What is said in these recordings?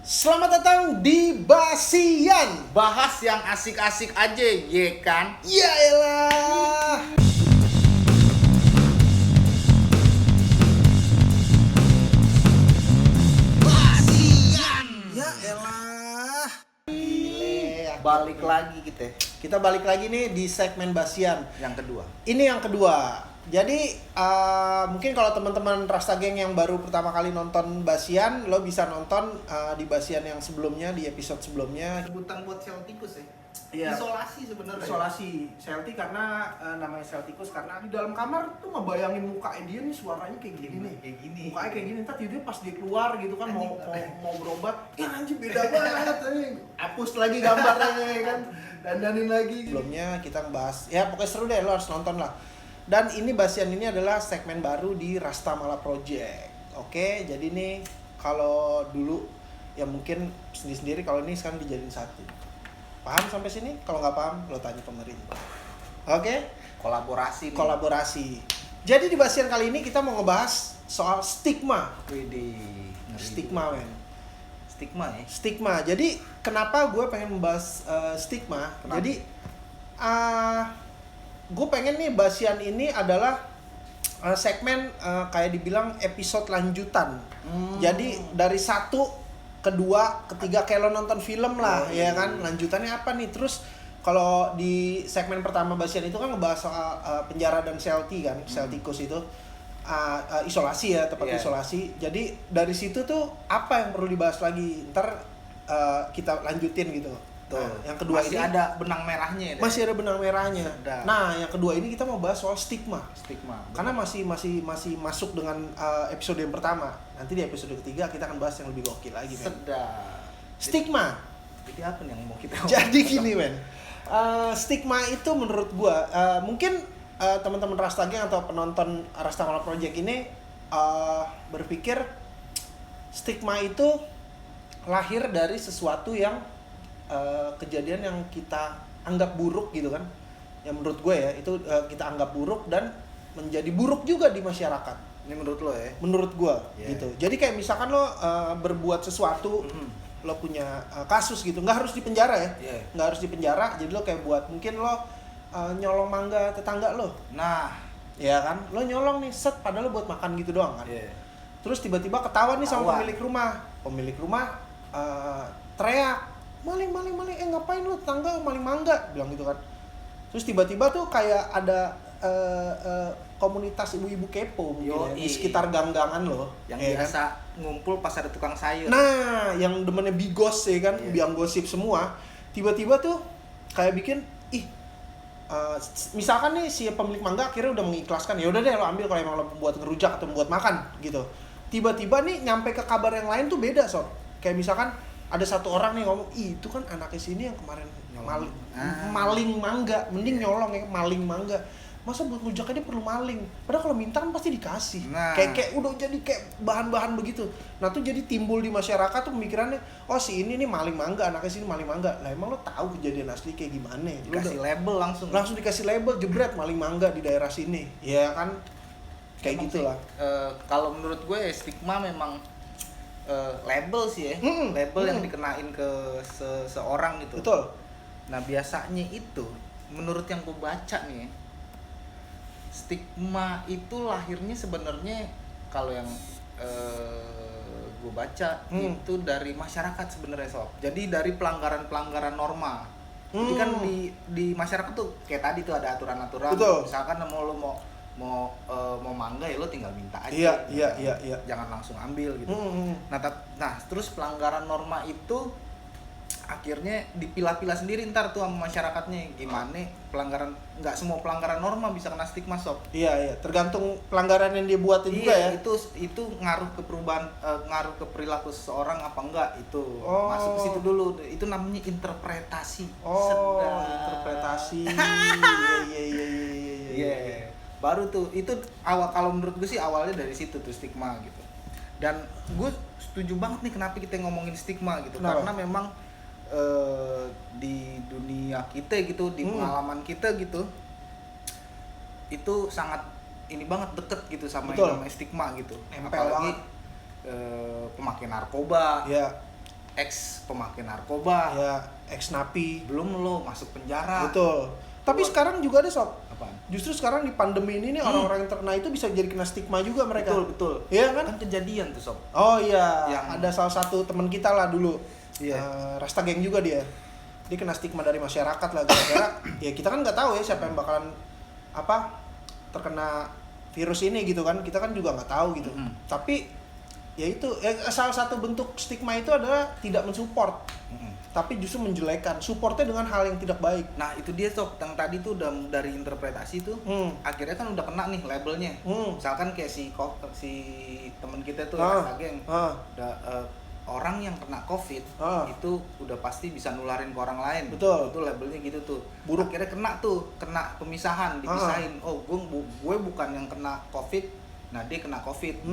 Selamat datang di Basian. Bahas yang asik-asik aja, ye kan? Ya elah. Basian. Ya elah. Balik lagi kita Kita balik lagi nih di segmen Basian. yang kedua. Ini yang kedua. Jadi mungkin kalau teman-teman Rasta Geng yang baru pertama kali nonton Basian, lo bisa nonton di Basian yang sebelumnya, di episode sebelumnya. Sebutan buat sel tikus ya. Iya. Isolasi sebenarnya. Isolasi Celtic karena namanya Celticus karena di dalam kamar tuh ngebayangin mukanya dia nih suaranya kayak gini nih. Kayak gini. Mukanya kayak gini, ntar tiba pas dia keluar gitu kan mau berobat, ya anjir beda banget anjing. Hapus lagi gambarnya ya kan. Dandanin lagi. Sebelumnya kita ngebahas, ya pokoknya seru deh, lo harus nonton lah. Dan ini Basian ini adalah segmen baru di Rasta Mala Project. Oke, jadi nih kalau dulu ya mungkin sendiri-sendiri, kalau ini sekarang dijadiin satu. Paham sampai sini? Kalau nggak paham, lo tanya pemerintah. Oke? Kolaborasi. Kolaborasi. Jadi di Basian kali ini kita mau ngebahas soal stigma. Widih. Stigma, men. Stigma ya. Stigma. Jadi kenapa gue pengen membahas stigma? Kenapa? Jadi gue pengen nih Basian ini adalah segmen kayak dibilang episode lanjutan. Jadi dari satu, kedua, ketiga kayak lo nonton film lah, ya kan? Lanjutannya apa nih? Terus kalau di segmen pertama Basian itu kan ngebahas soal penjara dan Celti kan, Celticus itu isolasi ya, tempat isolasi. Jadi dari situ tuh apa yang perlu dibahas lagi? Ntar kita lanjutin gitu. Tuh. Nah, yang kedua masih ini ada benang merahnya ya. masih ada benang merahnya. Sedap. Nah, yang kedua ini kita mau bahas soal stigma. Stigma. Karena masih masuk dengan episode yang pertama. Nanti di episode ketiga kita akan bahas yang lebih gokil lagi, men. Sedap. Stigma. Jadi apa nih yang mau kita Jadi gini, men. Stigma itu menurut gua mungkin teman-teman Rasta Geng atau penonton Rasta Mala Project ini berpikir stigma itu lahir dari sesuatu yang kejadian yang kita anggap buruk gitu kan. Yang menurut gue ya itu kita anggap buruk dan menjadi buruk juga di masyarakat. Ini menurut lo ya? Menurut gue gitu. Jadi kayak misalkan lo berbuat sesuatu, lo punya kasus gitu, nggak harus di penjara ya, nggak harus di penjara. Jadi lo kayak buat mungkin lo nyolong mangga tetangga lo. Nah, Ya kan, lo nyolong nih set, padahal lo buat makan gitu doang kan. Terus tiba-tiba ketahuan nih sama pemilik rumah. Pemilik rumah teriak, maling, ngapain lo tetangga maling mangga, bilang gitu kan. Terus tiba-tiba tuh kayak ada komunitas ibu-ibu kepo mungkin ya, di sekitar gang-gangan lo. Yang biasa ngumpul pas ada tukang sayur. Nah, yang demennya bigos ya kan, biang gosip semua. Tiba-tiba tuh kayak bikin, misalkan nih si pemilik mangga akhirnya udah mengikhlaskan, ya udah deh lo ambil kalau emang lo buat ngerujak atau buat makan gitu. Tiba-tiba nih nyampe ke kabar yang lain tuh beda, Sob. Kayak misalkan ada satu orang nih ngomong, itu kan anaknya sini yang kemarin maling mangga, mending nyolong ya, maling mangga. Masa buat ngujaknya dia perlu maling? Padahal kalau minta kan pasti dikasih. Nah. Kayak udah jadi kayak bahan-bahan begitu. Nah tuh jadi timbul di masyarakat tuh pemikirannya, oh si ini nih maling mangga, anaknya sini maling mangga. Lah emang lo tahu kejadian asli kayak gimana? Dikasih label langsung Dikasih label, jebret maling mangga di daerah sini. Ya kan? Kayak gitulah. Kalau menurut gue stigma memang label sih ya. Label yang dikenain ke seseorang gitu. Betul. Nah biasanya itu menurut yang gue baca nih, stigma itu lahirnya sebenarnya kalau yang gue baca itu dari masyarakat sebenarnya, Sob. Jadi dari pelanggaran norma. Jadi kan di masyarakat tuh kayak tadi tuh ada aturan-aturan. Betul. Misalkan mau mangga ya lo tinggal minta aja. Iya. Jangan langsung ambil gitu. Nah, terus pelanggaran norma itu akhirnya dipilah-pilah sendiri ntar tuh sama masyarakatnya gimana pelanggaran. Nggak semua pelanggaran norma bisa kena stigma, Sob. Iya, tergantung pelanggaran yang dia buat juga ya. Itu ngaruh ke perubahan, ngaruh ke perilaku seseorang apa enggak, itu masuk ke situ dulu. Itu namanya interpretasi. Interpretasi. Iya. Baru tuh itu awal, kalau menurut gue sih awalnya dari situ tuh stigma gitu. Dan gue setuju banget nih kenapa kita ngomongin stigma gitu. Kenapa? Karena memang di dunia kita gitu, di pengalaman kita gitu, itu sangat ini banget deket gitu sama yang namanya stigma gitu. Nempel Apalagi banget. pemakai narkoba, ex pemakai narkoba, ya ex napi, belum lo masuk penjara. betul. Tapi sekarang juga ada sob. Apaan? Justru sekarang di pandemi ini nih orang-orang yang terkena itu bisa jadi kena stigma juga mereka. Betul. Iya kan? Kan kejadian tuh sob. Oh iya, Yang- ada salah satu teman kita lah dulu. Iya. Rasta Geng juga dia. Dia kena stigma dari masyarakat lah gara-gara ya kita kan nggak tahu ya siapa yang bakalan terkena virus ini gitu kan. Kita kan juga nggak tahu gitu. Tapi ya itu salah satu bentuk stigma itu adalah tidak mensupport. Tapi justru menjelekan, supportnya dengan hal yang tidak baik. Nah itu dia sob, yang tadi tuh udah dari interpretasi tuh, akhirnya kan udah kena nih labelnya. Misalkan kayak si temen kita tuh Rasta Geng, udah orang yang kena COVID itu udah pasti bisa nularin ke orang lain. Betul. Itu labelnya gitu tuh. Buruk. Akhirnya kena pemisahan, dipisahin. Oh gue bukan yang kena COVID. Nah dia kena COVID,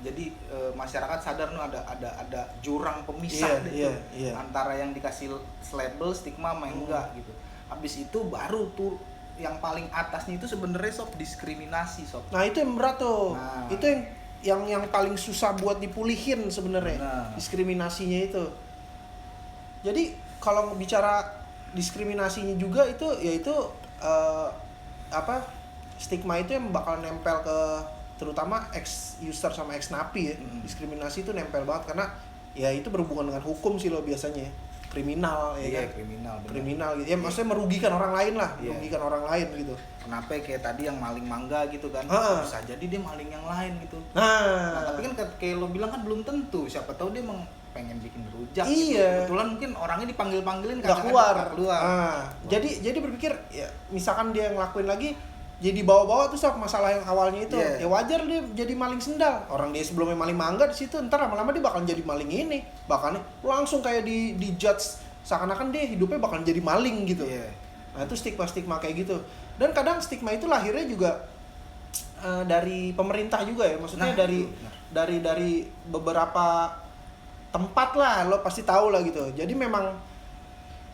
jadi masyarakat sadar nih ada jurang pemisah antara yang dikasih label stigma sama yang enggak gitu. Habis itu baru tuh yang paling atasnya itu sebenarnya sob diskriminasi sob. Nah itu yang berat tuh, itu yang paling susah buat dipulihin sebenarnya, diskriminasinya itu. Jadi kalau bicara diskriminasinya juga itu yaitu stigma itu yang bakal nempel ke terutama ex user sama ex napi ya. Diskriminasi itu nempel banget karena ya itu berhubungan dengan hukum sih lo biasanya, kriminal ya kan. Kriminal gitu ya, maksudnya merugikan orang lain lah, merugikan orang lain gitu. Kenapa kayak tadi yang maling mangga gitu kan, bisa jadi dia maling yang lain gitu. Nah tapi kan kayak lo bilang kan belum tentu, siapa tahu dia emang pengen bikin rujak gitu. Kebetulan mungkin orangnya dipanggil-panggilin nggak keluar. Jadi berpikir ya misalkan dia ngelakuin lagi jadi bawa-bawa tuh sob masalah yang awalnya itu. Ya wajar dia jadi maling sendal. Orang dia sebelumnya maling mangga di situ, ntar lama-lama dia bakal jadi maling ini. Bahkan langsung kayak di judge seakan-akan dia hidupnya bakal jadi maling gitu. Nah, itu stigma kayak gitu. Dan kadang stigma itu lahirnya juga dari pemerintah juga ya. Maksudnya dari beberapa tempat lah, lo pasti tahu lah gitu. Jadi memang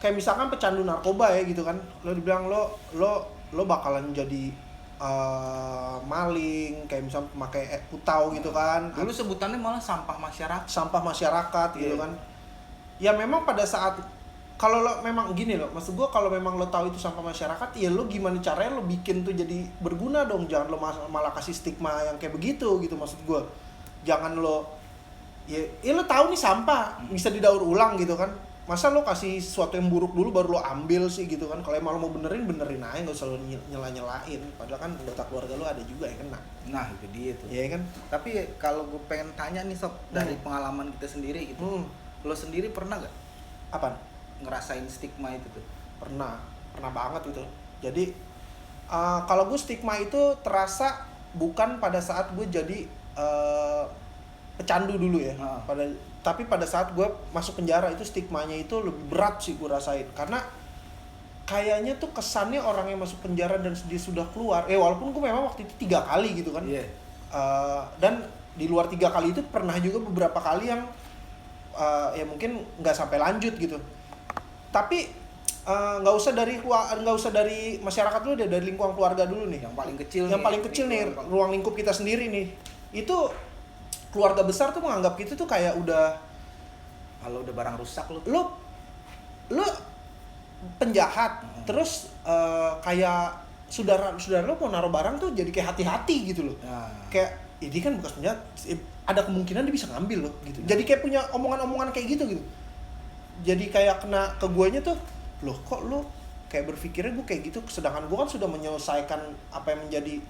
kayak misalkan pecandu narkoba ya gitu kan. Lo dibilang lo bakalan jadi maling, kayak misalnya pemakai putau gitu kan. Dulu sebutannya malah sampah masyarakat gitu kan. Ya memang pada saat kalau lo memang gini loh, maksud gue kalau memang lo tahu itu sampah masyarakat, ya lo gimana caranya lo bikin tuh jadi berguna dong. Jangan lo malah kasih stigma yang kayak begitu gitu, maksud gue. Jangan lo ya lo tahu nih sampah bisa didaur ulang gitu kan. Masa lo kasih sesuatu yang buruk dulu baru lo ambil sih gitu kan. Kalau emang lo mau benerin aja, gak usah lo nyela-nyelain. Padahal kan anggota keluarga lo ada juga yang kena. Nah itu dia tuh. Iya kan. Tapi kalau gue pengen tanya nih sob, dari pengalaman kita sendiri gitu, lo sendiri pernah gak apaan? Ngerasain stigma itu tuh? Pernah banget gitu. Jadi kalau gue stigma itu terasa bukan pada saat gue jadi pecandu dulu ya. Tapi pada saat gue masuk penjara itu stigmanya itu lebih berat sih gue rasain. Karena kayaknya tuh kesannya orang yang masuk penjara dan dia sudah keluar, walaupun gue memang waktu itu 3 kali gitu kan. Dan di luar 3 kali itu pernah juga beberapa kali yang ya mungkin nggak sampai lanjut gitu. Tapi nggak usah dari masyarakat dulu deh, dari lingkungan keluarga dulu nih. Yang paling kecil nih, ruang lingkup kita sendiri nih. Itu keluarga besar tuh menganggap kita tuh kayak udah kalau udah barang rusak lu penjahat. Terus kayak saudara lu mau naruh barang tuh jadi kayak hati-hati gitu loh. Kayak ini kan bekas penjahat, ada kemungkinan dia bisa ngambil loh gitu. Jadi kayak punya omongan-omongan kayak gitu. Jadi kayak kena ke guanya tuh, loh kok lu kayak berpikirnya gue kayak gitu, sedangkan gue kan sudah menyelesaikan apa yang menjadi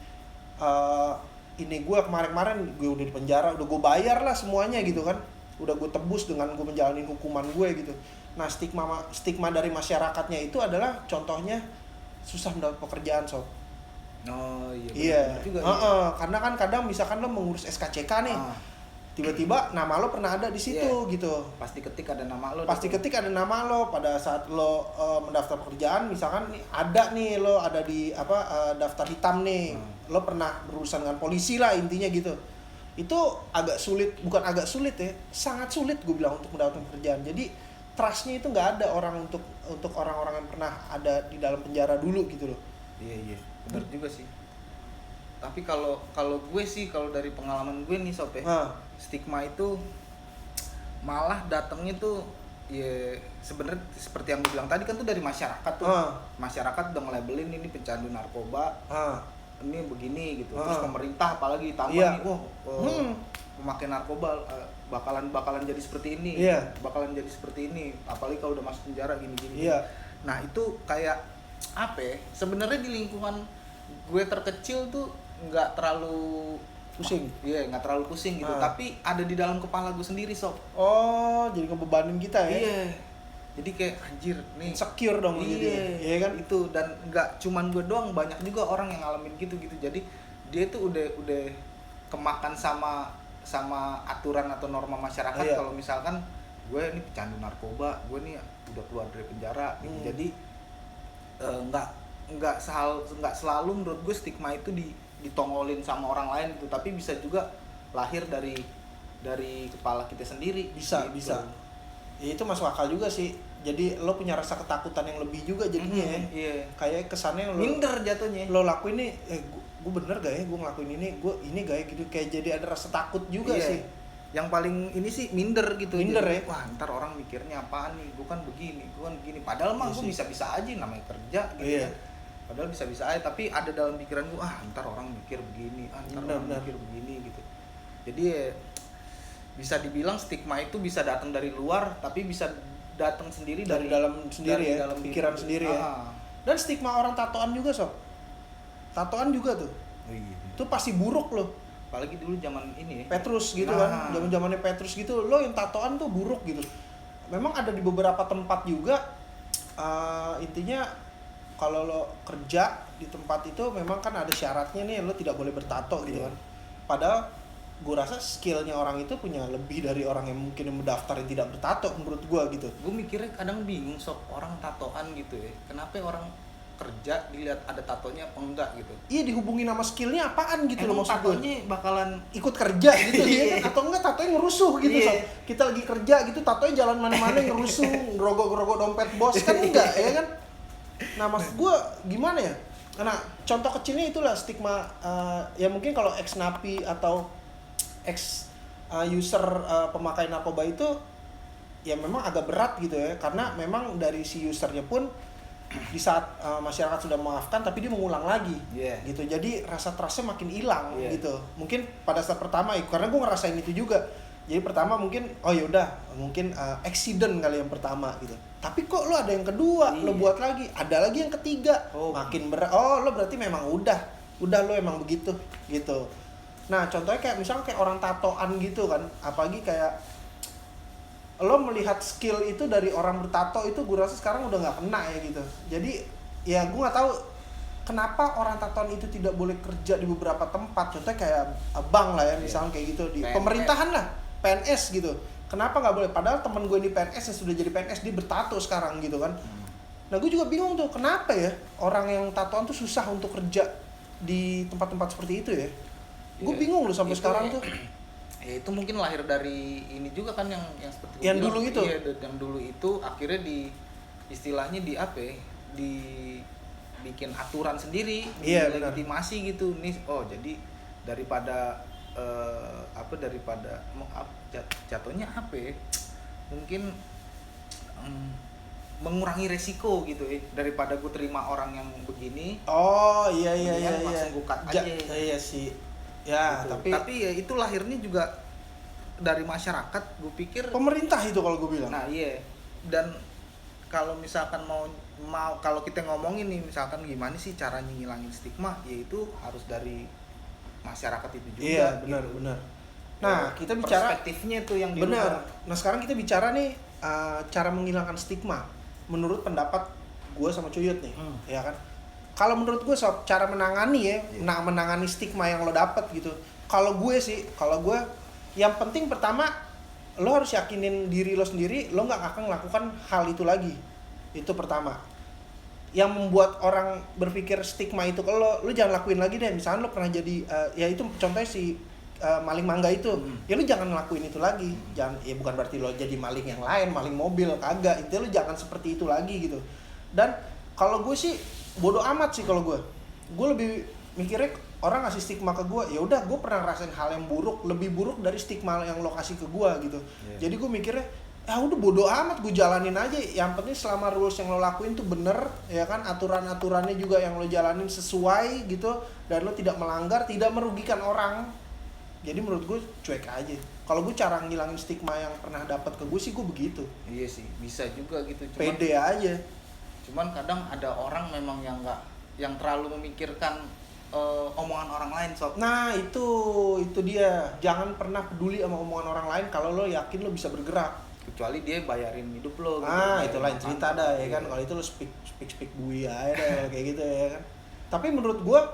ini gue kemarin gue udah di penjara, udah gue bayar lah semuanya gitu kan, udah gue tebus dengan gue menjalani hukuman gue gitu. Nah stigma dari masyarakatnya itu adalah contohnya susah mendapat pekerjaan sob. Iya. Juga, karena kan kadang misalkan lo mengurus SKCK nih, tiba-tiba nama lo pernah ada di situ gitu. Pasti ketik ada nama lo. Pada saat lo mendaftar pekerjaan, misalkan ada di daftar hitam nih. Lo pernah berurusan dengan polisi lah intinya gitu. Itu bukan agak sulit ya, sangat sulit gue bilang untuk mendapatkan pekerjaan. Jadi trustnya itu nggak ada orang untuk orang-orang yang pernah ada di dalam penjara dulu gitu loh. Iya, benar juga sih. Tapi kalau gue sih, kalau dari pengalaman gue nih sob ya, stigma itu malah datangnya tuh ya sebenarnya seperti yang gue bilang tadi kan tuh dari masyarakat tuh. Masyarakat udah nge-labelin ini pecandu narkoba. Ini begini gitu. Terus pemerintah apalagi ditambah nih, memakai narkoba bakalan jadi seperti ini. Bakalan jadi seperti ini. Apalagi kalau udah masuk penjara gini-gini. Nah, itu kayak apa ya? Sebenarnya di lingkungan gue terkecil tuh nggak terlalu pusing. Nggak terlalu pusing gitu. Tapi ada di dalam kepala gue sendiri, Sob. Oh, jadi ngebebanin kita ya? Iya. Jadi kayak anjir nih. Insecure dong gitu. Iya kan? Itu dan nggak cuman gue doang, banyak juga orang yang ngalamin gitu. Jadi dia tuh udah kemakan sama aturan atau norma masyarakat. Kalau misalkan gue ini pecandu narkoba, gue nih udah keluar dari penjara gitu. Jadi nggak selalu menurut gue stigma itu ditongolin sama orang lain gitu, tapi bisa juga lahir dari kepala kita sendiri. Bisa. Ya, itu masuk akal juga sih. Jadi lo punya rasa ketakutan yang lebih juga jadinya kayak kesannya lo minder jatuhnya. Lo lakuin ini, gue bener gak ya gue ngelakuin ini gak ya gitu, kayak jadi ada rasa takut juga sih. Yang paling ini sih minder gitu. Minder jadi, ya. Wah, ntar orang mikirnya apaan nih? Gue kan begini. Padahal mah gue bisa-bisa aja namanya kerja gitu kan. Padahal bisa-bisa aja, tapi ada dalam pikiran gue, ntar orang mikir begini, orang mikir begini gitu. Jadi bisa dibilang stigma itu bisa datang dari luar, tapi bisa datang sendiri dari dalam sendiri ya, dalam pikiran sendiri ya. Dan stigma orang tatoan juga, Sob. Tatoan juga tuh. Itu pasti buruk loh. Apalagi dulu zaman ini Petrus gitu kan. Zaman-zamannya Petrus gitu, lo yang tatoan tuh buruk gitu. Memang ada di beberapa tempat juga intinya kalau lo kerja di tempat itu memang kan ada syaratnya nih, lo tidak boleh bertato gitu kan. Padahal gue rasa skillnya orang itu punya lebih dari orang yang mungkin yang mendaftar yang tidak bertato menurut gue gitu. Gue mikirnya kadang bingung, Sob, orang tatoan gitu ya. Kenapa orang kerja dilihat ada tatonya apa enggak gitu? Iya, dihubungin sama skillnya apaan gitu loh maksud gue. Tatonya bakalan ikut kerja gitu ya kan? Atau enggak tatonya ngerusuh gitu. Sob. Kita lagi kerja gitu tatonya jalan mana-mana ngerusuh, ngerogok-ngerogok dompet bos kan enggak ya kan? Nah maksud gue gimana ya? Karena contoh kecilnya itulah stigma ya mungkin kalau ex napi atau ex user pemakai narkoba itu ya memang agak berat gitu ya, karena memang dari si usernya pun di saat masyarakat sudah memaafkan tapi dia mengulang lagi gitu, jadi rasa trustnya makin hilang gitu. Mungkin pada saat pertama karena gue ngerasain itu juga, jadi pertama mungkin mungkin accident kali yang pertama gitu, tapi kok lo ada yang kedua, lo buat lagi, ada lagi yang ketiga, makin berat. Lo berarti memang udah lo emang begitu gitu. Nah contohnya kayak misalnya kayak orang tatoan gitu kan, apalagi kayak lo melihat skill itu dari orang bertato itu gue rasa sekarang udah nggak kena ya gitu. Jadi ya gue nggak tahu kenapa orang tatoan itu tidak boleh kerja di beberapa tempat, contohnya kayak bank lah ya misalnya kayak gitu, di PNS. Pemerintahan lah, PNS gitu. Kenapa nggak boleh? Padahal teman gue di PNS yang sudah jadi PNS dia bertato sekarang gitu kan. Nah gue juga bingung tuh kenapa ya orang yang tatoan tuh susah untuk kerja di tempat-tempat seperti itu ya. Gue bingung loh sampai sekarang tuh. Ya itu mungkin lahir dari ini juga kan yang seperti yang dulu itu. Iya, yang dulu itu akhirnya istilahnya dibikin aturan sendiri, legitimasi gitu nih. Jadi daripada jatuhnya apa ya? Mungkin mengurangi resiko gitu ya, daripada gue terima orang yang begini. Iya. Langsung gue cut aja. Iya sih. Ya, gitu. Tapi ya itu lahirnya juga dari masyarakat, gue pikir pemerintah itu kalau gue bilang. Nah iya, dan kalau misalkan mau kalau kita ngomongin nih misalkan gimana sih caranya ngilangin stigma, yaitu harus dari masyarakat itu juga. Iya, benar. Nah kita bicara perspektifnya tuh yang benar. Nah sekarang kita bicara nih cara menghilangkan stigma menurut pendapat gue sama Cuyut nih, ya kan? Kalau menurut gue Sob, cara menangani menangani stigma yang lo dapet gitu. Kalau gue yang penting pertama lo harus yakinin diri lo sendiri, lo nggak akan melakukan hal itu lagi. Itu pertama. Yang membuat orang berpikir stigma itu kalau lo jangan lakuin lagi deh. Misalnya lo pernah jadi ya itu contohnya si maling mangga itu, ya lo jangan lakuin itu lagi. Jangan, ya bukan berarti lo jadi maling yang lain, maling mobil kagak. Intinya lo jangan seperti itu lagi gitu. Dan kalau gue sih bodoh amat sih kalau gue lebih mikirnya orang ngasih stigma ke gue, ya udah gue pernah ngerasain hal yang buruk, lebih buruk dari stigma yang lo kasih ke gue gitu. Jadi gue mikirnya ya udah bodo amat, gue jalanin aja, yang penting selama rules yang lo lakuin tuh bener ya kan, aturan-aturannya juga yang lo jalanin sesuai gitu, dan lo tidak melanggar, tidak merugikan orang. Jadi menurut gue cuek aja. Kalau gue cara ngilangin stigma yang pernah dapat ke gue sih gue begitu. Iya sih, bisa juga gitu. Pede aja. Cuman kadang ada orang memang yang nggak, yang terlalu memikirkan omongan orang lain, Sob. Nah itu dia, jangan pernah peduli sama omongan orang lain kalau lo yakin lo bisa bergerak. Kecuali dia bayarin hidup lo gitu. Itu lain cerita dah ya kan. Kalau itu lo speak bui aja dah kayak gitu ya kan. Tapi menurut gua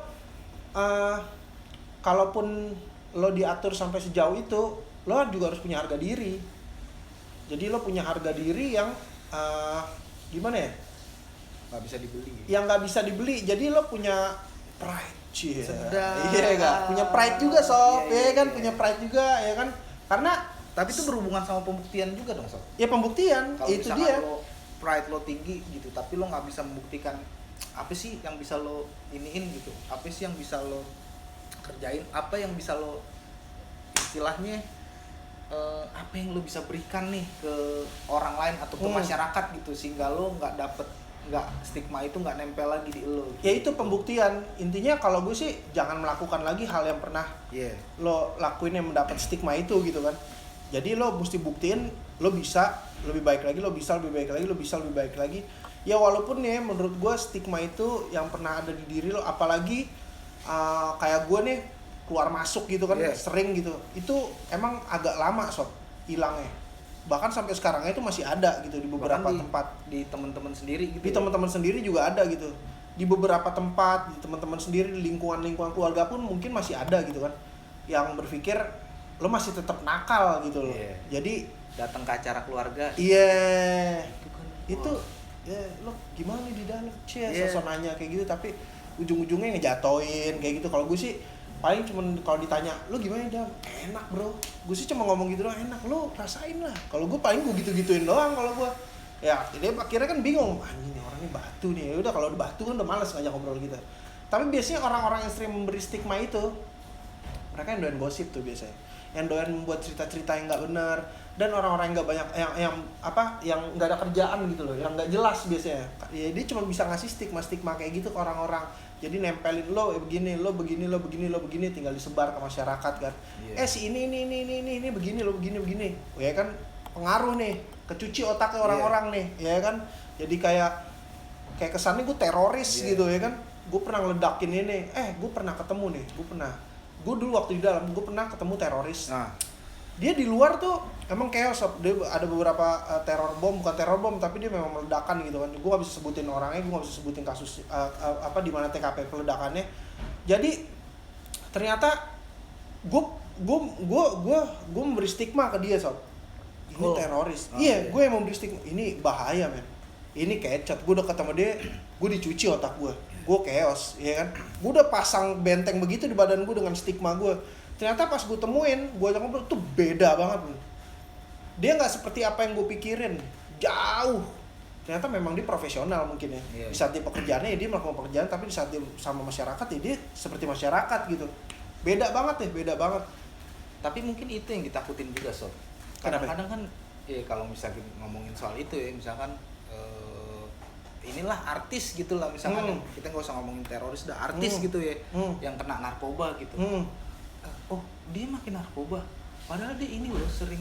kalaupun lo diatur sampai sejauh itu, lo juga harus punya harga diri. Jadi lo punya harga diri yang gimana ya? Nggak bisa dibeli. Yang nggak bisa dibeli. Jadi lo punya pride. Sedap. Iya gak? Punya pride juga Sob, ya kan? Punya pride juga ya kan? Karena tapi itu berhubungan sama pembuktian juga dong, Sob. Ya pembuktian, kalau itu dia. Lo pride lo tinggi gitu, tapi lo nggak bisa membuktikan apa sih yang bisa lo iniin gitu, apa sih yang bisa lo kerjain, apa yang bisa lo istilahnya apa yang lo bisa berikan nih ke orang lain atau ke masyarakat gitu, sehingga lo stigma itu nggak nempel lagi di lo gitu. Ya itu pembuktian. Intinya kalau gue sih jangan melakukan lagi hal yang pernah lo lakuin yang mendapat stigma itu gitu kan. Jadi lo mesti buktiin lo bisa lebih baik lagi, lo bisa lebih baik lagi, lo bisa lebih baik lagi. Ya walaupun ya menurut gue stigma itu yang pernah ada di diri lo, apalagi kayak gue nih keluar masuk gitu kan, sering gitu. Itu emang agak lama Sob hilangnya. Bahkan sampai sekarang itu masih ada gitu di beberapa tempat. Di teman-teman sendiri gitu. Di teman-teman sendiri juga ada gitu. Di beberapa tempat, di teman-teman sendiri, di lingkungan keluarga pun mungkin masih ada gitu kan. Yang berpikir lo masih tetap nakal gitu loh. Jadi datang ke acara keluarga. Itu ya lo gimana di dalam sosok nanya kayak gitu, tapi ujung-ujungnya ngejatoin kayak gitu. Kalau gue sih paling cuman kalau ditanya lo gimana Dam, enak bro, gue sih cuma ngomong gitu doang, enak, lo rasain lah. Kalau gue paling gue gitu-gituin doang. Kalau gue ya dia akhirnya kan bingung, anjing nih orangnya batu nih. Ya udah kalau udah batu kan udah malas ngajak ngobrol gitu. Tapi biasanya orang-orang yang sering memberi stigma itu mereka yang doyan gosip tuh biasanya, yang doyan membuat cerita-cerita yang nggak benar, dan orang-orang yang nggak banyak yang nggak ada kerjaan gitu loh, yang nggak jelas biasanya. Ya dia cuma bisa ngasih stigma kayak gitu ke orang-orang. Jadi nempelin lo begini, lo begini, lo begini, lo begini, tinggal disebar ke masyarakat kan. Si ini begini, lo begini. Ya kan pengaruh nih, kecuci otaknya orang-orang nih, ya kan. Jadi kayak kesannya gue teroris gitu ya kan. Gue pernah ngeledakin ini, gue pernah ketemu nih, gue dulu waktu di dalam gue pernah ketemu teroris. Dia di luar tuh emang chaos, dia ada beberapa bukan teror bom tapi dia memang meledakan gitu kan. Gue gak bisa sebutin orangnya, gue gak bisa sebutin kasus di mana TKP peledakannya. Jadi ternyata gue memberi stigma ke dia Sob. Ini teroris. Gue yang memberi stigma. Ini bahaya men. Ini kecot. Gue udah ketemu dia, gue dicuci otak gue chaos, ya kan. Gue udah pasang benteng begitu di badan gue dengan stigma gue. Ternyata pas gue temuin, gue ajak ngobrol tuh beda banget. Dia nggak seperti apa yang gue pikirin, jauh. Ternyata memang dia profesional mungkin ya. Di saat dia pekerjaannya ya dia melakukan pekerjaan, tapi di saat dia sama masyarakat ya dia seperti masyarakat gitu. Beda banget. Tapi mungkin itu yang ditakutin juga Sob. Kadang-kadang kan kalau misalnya ngomongin soal itu ya, misalkan inilah artis gitu lah misalkan, kita nggak usah ngomongin teroris, dah artis gitu ya, yang kena narkoba gitu. Oh dia makin narkoba, padahal dia ini loh sering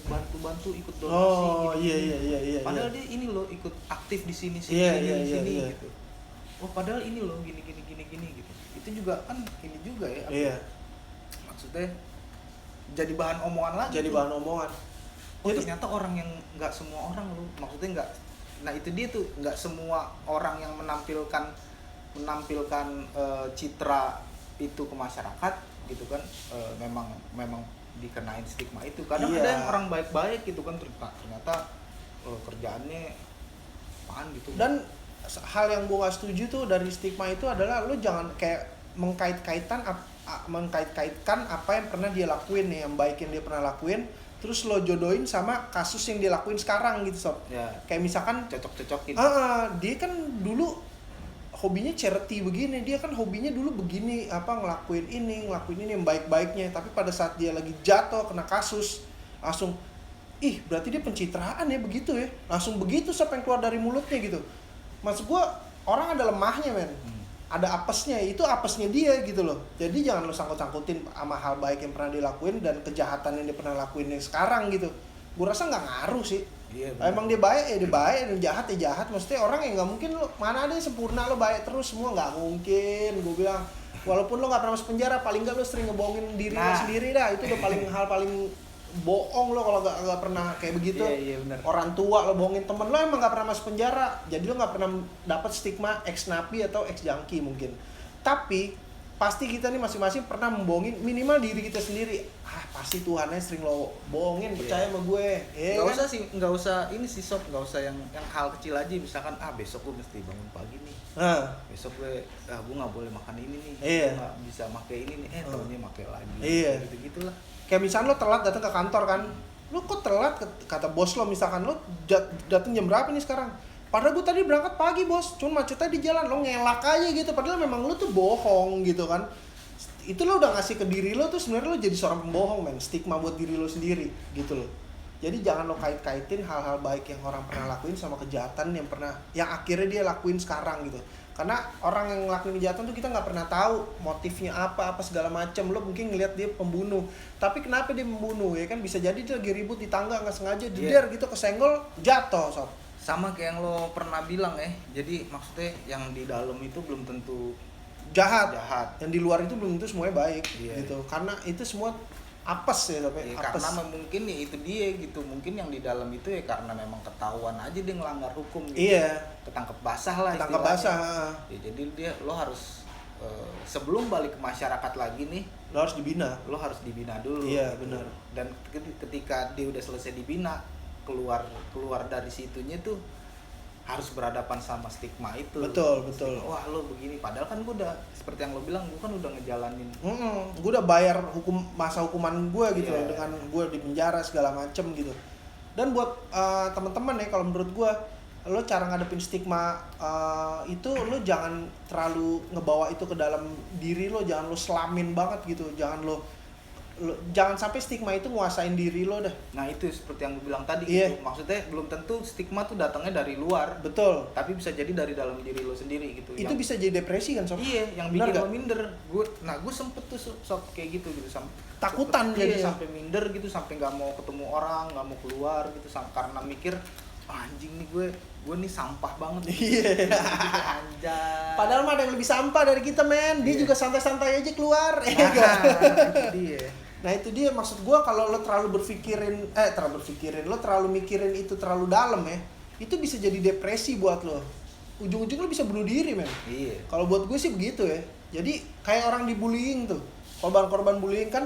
bantu-bantu ikut donasi iya. Padahal dia ini loh ikut aktif di sini gitu. Oh padahal ini loh gini gitu. Itu juga kan ini juga ya. Maksudnya jadi bahan omongan lagi. Oh ternyata orang yang nggak semua orang loh, maksudnya nggak. Nah itu dia tuh, nggak semua orang yang menampilkan citra itu ke masyarakat gitu kan, memang dikenain stigma itu. Kadang ada yang orang baik-baik gitu kan, ternyata kerjaannya apaan gitu. Dan hal yang gue gak setuju tuh dari stigma itu adalah lo jangan kayak mengkait-kaitkan apa yang pernah dia lakuin nih, yang baik yang dia pernah lakuin, terus lo jodohin sama kasus yang dia lakuin sekarang gitu Sob. Kayak misalkan cocok-cocokin. Dia kan dulu hobinya charity begini, dia kan hobinya dulu begini, ngelakuin ini yang baik-baiknya, tapi pada saat dia lagi jatuh kena kasus langsung berarti dia pencitraan ya, begitu ya, langsung begitu siapa yang keluar dari mulutnya gitu. Maksud gua orang ada lemahnya men, ada apesnya, itu apesnya dia gitu loh. Jadi jangan lo sangkut-sangkutin sama hal baik yang pernah dilakuin dan kejahatan yang dia pernah lakuin yang sekarang gitu. Gue rasa nggak ngaruh sih. Iya, emang dia baik ya dia baik, dan jahat ya jahat. Maksudnya orang yang nggak mungkin lo, mana ada yang sempurna lo baik terus semua, nggak mungkin. Gue bilang walaupun lo nggak pernah masuk penjara, paling nggak lo sering ngebohongin diri lo sendiri dah. Itu udah hal paling bohong lo kalau nggak pernah kayak begitu. Iya, bener. Orang tua lo bohongin temen lo, emang nggak pernah masuk penjara, jadi lo nggak pernah dapat stigma ex napi atau ex junkie mungkin. Tapi pasti kita nih masing-masing pernah membohongin minimal diri kita sendiri. Pasti Tuhannya sering lo bohongin, percaya sama gue. Nggak usah ini sih sob, nggak usah yang hal kecil aja. Misalkan besok gue mesti bangun pagi nih, besok gue nggak boleh makan ini nih, gue nggak bisa pakai ini nih, tahunnya pakai lagi, gitu gitulah. Kayak misalnya lo telat datang ke kantor kan, lo kok telat, kata bos lo misalkan, lo datang jam berapa nih sekarang? Padahal gue tadi berangkat pagi bos, cuma macetnya di jalan, lo ngelak aja gitu, padahal memang lo tuh bohong gitu kan. Itu lo udah ngasih ke diri lo tuh sebenarnya lo jadi seorang pembohong men, stigma buat diri lo sendiri gitu loh. Jadi jangan lo kait-kaitin hal-hal baik yang orang pernah lakuin sama kejahatan yang akhirnya dia lakuin sekarang gitu. Karena orang yang ngelakuin kejahatan tuh kita nggak pernah tahu motifnya apa segala macam. Lo mungkin ngelihat dia pembunuh, tapi kenapa dia membunuh ya kan? Bisa jadi dia lagi ribut di tangga nggak sengaja jeder gitu, kesenggol, jatuh sob. Sama kayak yang lo pernah bilang jadi maksudnya yang di dalam itu belum tentu jahat. Yang di luar itu belum tentu semuanya baik gitu. Karena itu semua apes ya, tapi apes. Karena mungkin ya itu dia gitu, mungkin yang di dalam itu ya karena memang ketahuan aja dia ngelanggar hukum gitu. Ketangkep basah lah ketangkep basah. Ya, jadi lo harus sebelum balik ke masyarakat lagi nih, lo harus dibina dulu. Iya gitu. benar. Dan ketika dia udah selesai dibina, keluar dari situnya tuh harus berhadapan sama stigma itu. Betul. Wah lo begini, padahal kan gue udah seperti yang lo bilang, gue kan udah ngejalanin. Gue udah bayar masa hukuman gue gitu loh, dengan gue di penjara segala macem gitu. Dan buat teman-teman ya, kalau menurut gue, lo cara ngadepin stigma itu lo jangan terlalu ngebawa itu ke dalam diri lo, jangan lo selamin banget gitu, jangan sampai stigma itu nguasain diri lo dah. Nah itu seperti yang gue bilang tadi gitu. Maksudnya belum tentu stigma tuh datangnya dari luar. Betul. Tapi bisa jadi dari dalam diri lo sendiri gitu. Itu bisa jadi depresi kan sob? Iya, yang bikin lo minder. Gue sempet tuh sob kayak gitu takutan jadi sampai minder gitu, sampai nggak mau ketemu orang, nggak mau keluar gitu, karena mikir anjing nih gue nih sampah banget. Iya. Anjay. Padahal mah ada yang lebih sampah dari kita men. Dia juga santai-santai aja keluar. Nah itu dia maksud gue, kalau lo terlalu lo terlalu mikirin itu terlalu dalam ya, itu bisa jadi depresi buat lo. Ujung-ujungnya lo bisa bunuh diri men. Iya. Kalau buat gue sih begitu ya. Jadi kayak orang dibullying tuh, korban bullying kan,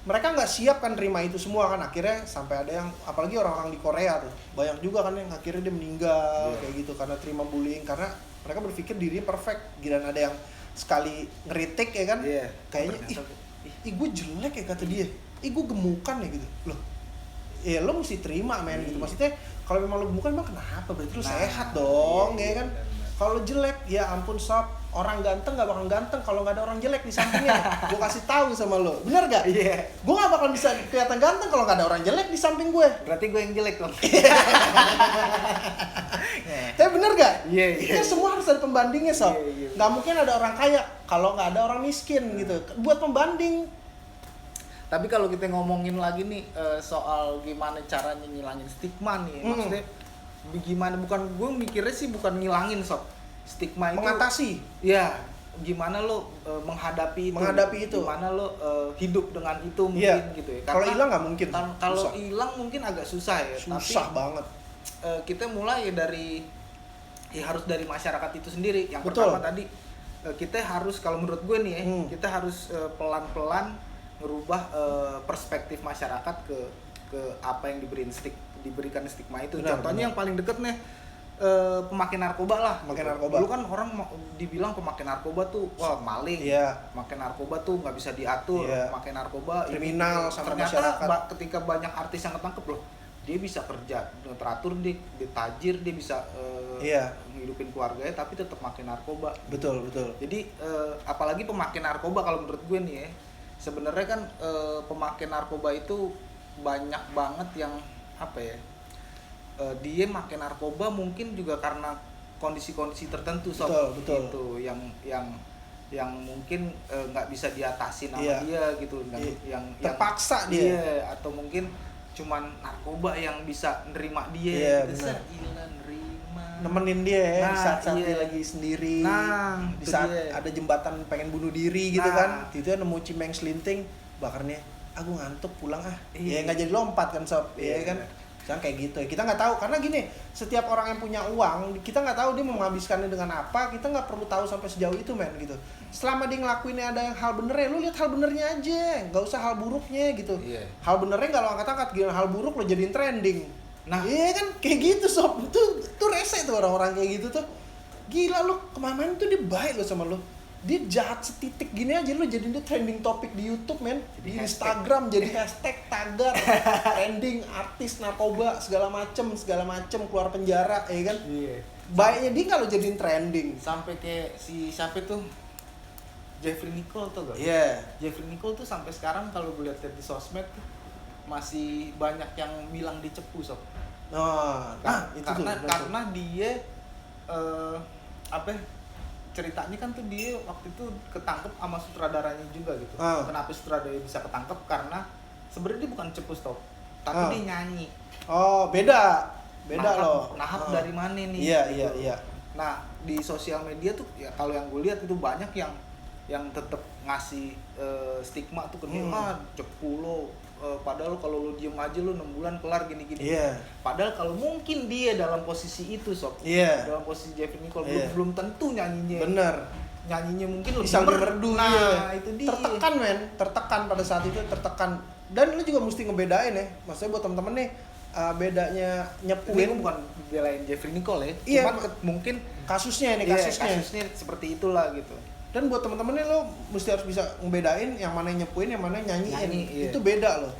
mereka nggak siap kan terima itu semua kan, akhirnya sampai ada yang, apalagi orang-orang di Korea tuh banyak juga kan yang akhirnya dia meninggal kayak gitu karena terima bullying, karena mereka berpikir dirinya perfect. Gila, ada yang sekali ngeritik ya kan, kayaknya gue jelek ya kata dia, gue gemukan ya gitu loh. Ya lo mesti terima men gitu, maksudnya kalau memang lo gemukan emang kenapa, berarti lo sehat dong ya kan. Kalau jelek ya ampun sob, orang ganteng gak bakal ganteng kalau nggak ada orang jelek di sampingnya. Gue kasih tahu sama lo, bener gak? Iya. Gue gak bakal bisa kelihatan ganteng kalau nggak ada orang jelek di samping gue. Berarti gue yang jelek dong. Tapi bener gak? Iya. Kita semua harus ada pembandingnya sob. Gak mungkin ada orang kaya kalau nggak ada orang miskin gitu. Buat pembanding. Tapi kalau kita ngomongin lagi nih soal gimana caranya ngilangin stigma nih, maksudnya gimana, bukan gue mikirnya sih bukan ngilangin sob, stigma itu mengatasi. Ya, gimana lo menghadapi itu. Gimana lo hidup dengan itu mungkin gitu ya. Kalau hilang nggak mungkin. Kalau hilang mungkin agak susah ya. Susah banget. Kita mulai dari harus dari masyarakat itu sendiri. Yang pertama tadi kita harus, kalau menurut gue nih kita harus pelan-pelan ngerubah perspektif masyarakat ke apa yang diberikan stigma itu. Contohnya yang paling deket nih pemakai narkoba lah. Dulu kan orang dibilang pemakai narkoba tuh wah maling, pemakai narkoba tuh nggak bisa diatur, pemakai narkoba kriminal sama ternyata masyarakat. ketika banyak artis yang ketangkep loh, dia bisa kerja teratur, dia tajir, dia bisa menghidupin keluarganya tapi tetap makin narkoba. Betul. Jadi apalagi pemakai narkoba kalau menurut gue nih ya, sebenarnya kan pemakai narkoba itu banyak banget yang apa ya, dia makin narkoba mungkin juga karena kondisi-kondisi tertentu betul. gitu yang mungkin nggak bisa diatasi nama dia gitu, yang terpaksa dia atau mungkin cuman narkoba yang bisa nerima dia gitu, nemenin dia ya, saat dia lagi sendiri, di saat ada jembatan pengen bunuh diri gitu kan, itu nemu cimeng selinting, bakarnya aku ngantuk pulang ya nggak jadi lompat kan sob, ya kan. Jangan kayak gitu ya, kita nggak tahu karena gini, setiap orang yang punya uang kita nggak tahu dia mau menghabiskannya dengan apa, kita nggak perlu tahu sampai sejauh itu men gitu. Selama dia ngelakuinnya ada yang hal benernya, lu lihat hal benernya aja, nggak usah hal buruknya gitu. Hal benernya nggak lo angkat-angkat, gila hal buruk lo jadiin trending. Nah iya kan kayak gitu sob, tuh rese tuh orang-orang kayak gitu tuh, gila lu kemana-mana tuh dia baik lo sama lo. Dia jahat setitik gini aja lu jadiin dia trending topik di YouTube men, di Instagram jadi hashtag tagar trending artis narkoba segala macem keluar penjara ya kan. Baiknya dia kalau jadiin trending sampai kayak si siapa tuh Jeffrey Nicole tuh gak? Jeffrey Nicole tuh sampai sekarang kalau gue lihat di sosmed tuh masih banyak yang bilang dicepu sob. Karena dia ceritanya kan tuh dia waktu itu ketangkep sama sutradaranya juga gitu. Kenapa sutradaranya bisa ketangkep? Karena sebenarnya dia bukan cepu stop, tapi dia nyanyi. Beda loh. Nahap dari mana nih? Iya. Nah di sosial media tuh ya kalau yang gue lihat itu banyak yang tetap ngasih stigma tuh ke dia, cepu lo. Padahal kalau lu diem aja lu 6 bulan kelar gini-gini. Padahal kalau mungkin dia dalam posisi itu sob, dalam posisi Jeffrey Nicole belum tentu nyanyinya. Bener. Nyanyinya mungkin lebih merdu. Itu dia. Tertekan pada saat itu tertekan. Dan lu juga mesti ngebedain ya. Maksudnya buat temen-temen nih, bedanya nyepuin. Ini bukan belain Jeffrey Nicole ya. Cuman mungkin kasusnya seperti itulah gitu. Dan buat temen-temennya lo mesti harus bisa ngebedain yang mana nyepuin, yang mana nyanyiin. Itu beda lo.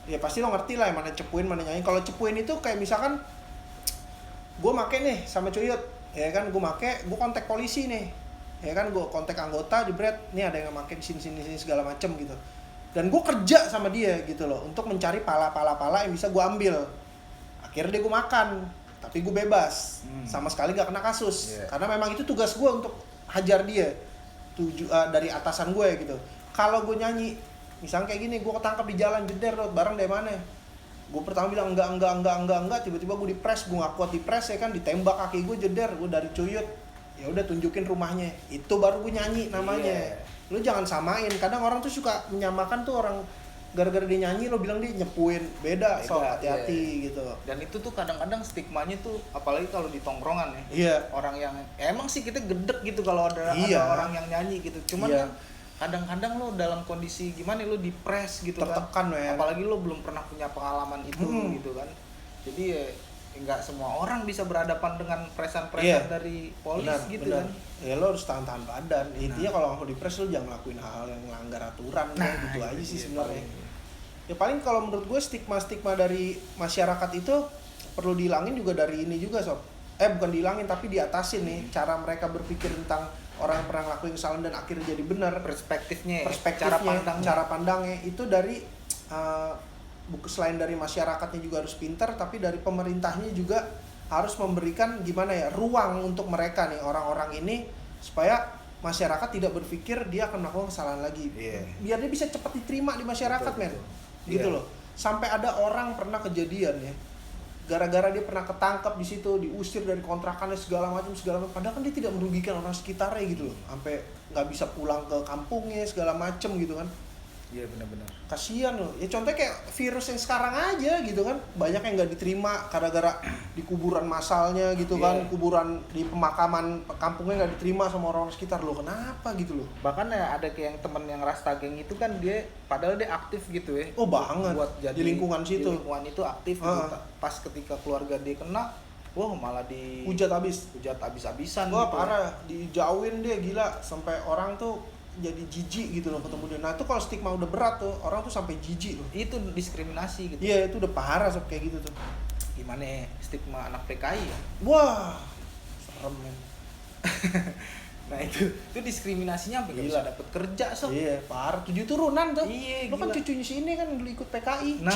Ya pasti lo ngerti lah yang mana cepuin, mana nyanyiin. Kalau cepuin itu kayak misalkan gue make nih sama Cuyut, ya kan, gue kontak polisi nih, ya kan, gue kontak anggota jebret, nih ada yang make di sini segala macem gitu. Dan gue kerja sama dia gitu loh untuk mencari pala yang bisa gue ambil. Akhirnya dia gue makan, tapi gue bebas, sama sekali gak kena kasus. Karena memang itu tugas gue untuk hajar dia. Dari atasan gue gitu. Kalau gue nyanyi misalnya kayak gini, gue ketangkap di jalan jeder bareng dari mana, gue pertama bilang enggak, tiba-tiba gue dipres, gue nggak kuat dipres ya kan, ditembak kaki gue jeder, gue dari Cuyut, ya udah tunjukin rumahnya, itu baru gue nyanyi namanya. Lu jangan samain, kadang orang tuh suka menyamakan tuh orang gara-gara dia nyanyi lo bilang dia nyepuin, beda so hati-hati gitu. Dan itu tuh kadang-kadang stigmanya tuh apalagi kalau di tongkrongan ya, orang yang emang sih kita gedek gitu kalau ada orang yang nyanyi gitu, cuman kan kadang-kadang lo dalam kondisi gimana lo dipres gitu, tertekan kan, apalagi lo belum pernah punya pengalaman itu gitu kan, jadi ya nggak semua orang bisa berhadapan dengan presan-presan dari polis gitu kan. Ya lo harus tahan badan. Intinya kalau mau dipres lo jangan lakuin hal yang melanggar aturan, gitu aja sih sebenarnya. Ya paling kalau menurut gue stigma dari masyarakat itu perlu dihilangin juga dari ini juga sob. Bukan dihilangin tapi diatasin nih cara mereka berpikir tentang orang yang pernah ngelakuin kesalahan dan akhirnya jadi benar. Perspektifnya, cara pandangnya itu dari selain dari masyarakatnya juga harus pintar, tapi dari pemerintahnya juga harus memberikan gimana ya, ruang untuk mereka nih orang-orang ini supaya masyarakat tidak berpikir dia akan melakukan kesalahan lagi. Biar dia bisa cepat diterima di masyarakat, men. Gitu loh. Sampai ada orang pernah kejadian ya, gara-gara dia pernah ketangkap di situ, diusir dari kontrakannya segala macam, padahal kan dia tidak merugikan orang sekitarnya gitu loh, sampai nggak bisa pulang ke kampungnya segala macam gitu kan. Iya benar-benar. Kasihan loh. Ya contohnya kayak virus yang sekarang aja gitu kan. Banyak yang nggak diterima gara-gara di kuburan masalnya gitu kan, kuburan di pemakaman kampungnya nggak diterima sama orang sekitar loh. Kenapa gitu loh? Bahkan ya ada kayak yang temen yang Rasta Geng itu kan dia padahal dia aktif gitu ya. Oh banget. Buat jadi di lingkungan situ. Di lingkungan itu aktif gitu. Pas ketika keluarga dia kena, wah malah hujat abis-abisan gitu. Wah parah, dijauhin dia gila, sampai orang tuh jadi jijik gitu loh ketemu dia. Nah itu kalau stigma udah berat tuh orang tuh sampai jijik loh. Itu diskriminasi gitu. Iya itu udah parah sob kayak gitu tuh. Gimana ya, stigma anak PKI ya? Wah serem men. Nah itu diskriminasinya sampai nggak bisa dapet kerja sob. Iya parah, 7 turunan tuh. Iya, Lo kan gila. cucunya sini kan dulu ikut PKI. Nah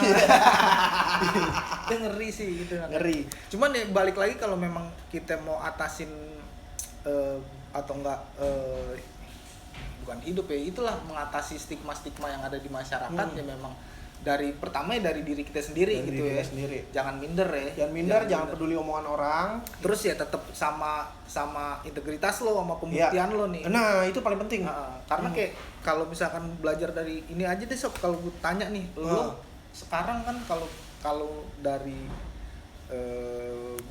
itu ngeri sih gitu. Ngeri. Cuman ya balik lagi kalau memang kita mau atasin atau enggak bukan hidup ya, itulah mengatasi stigma-stigma yang ada di masyarakat ya memang dari pertama ya dari diri kita sendiri Dari gitu diri ya. sendiri. Jangan minder ya. Jangan minder, jangan peduli omongan orang. Terus ya tetap sama integritas lo, sama pembuktian lo nih. Nah itu paling penting. Karena kayak kalau misalkan belajar dari ini aja deh sob, kalau gue tanya nih, lo sekarang kan kalau dari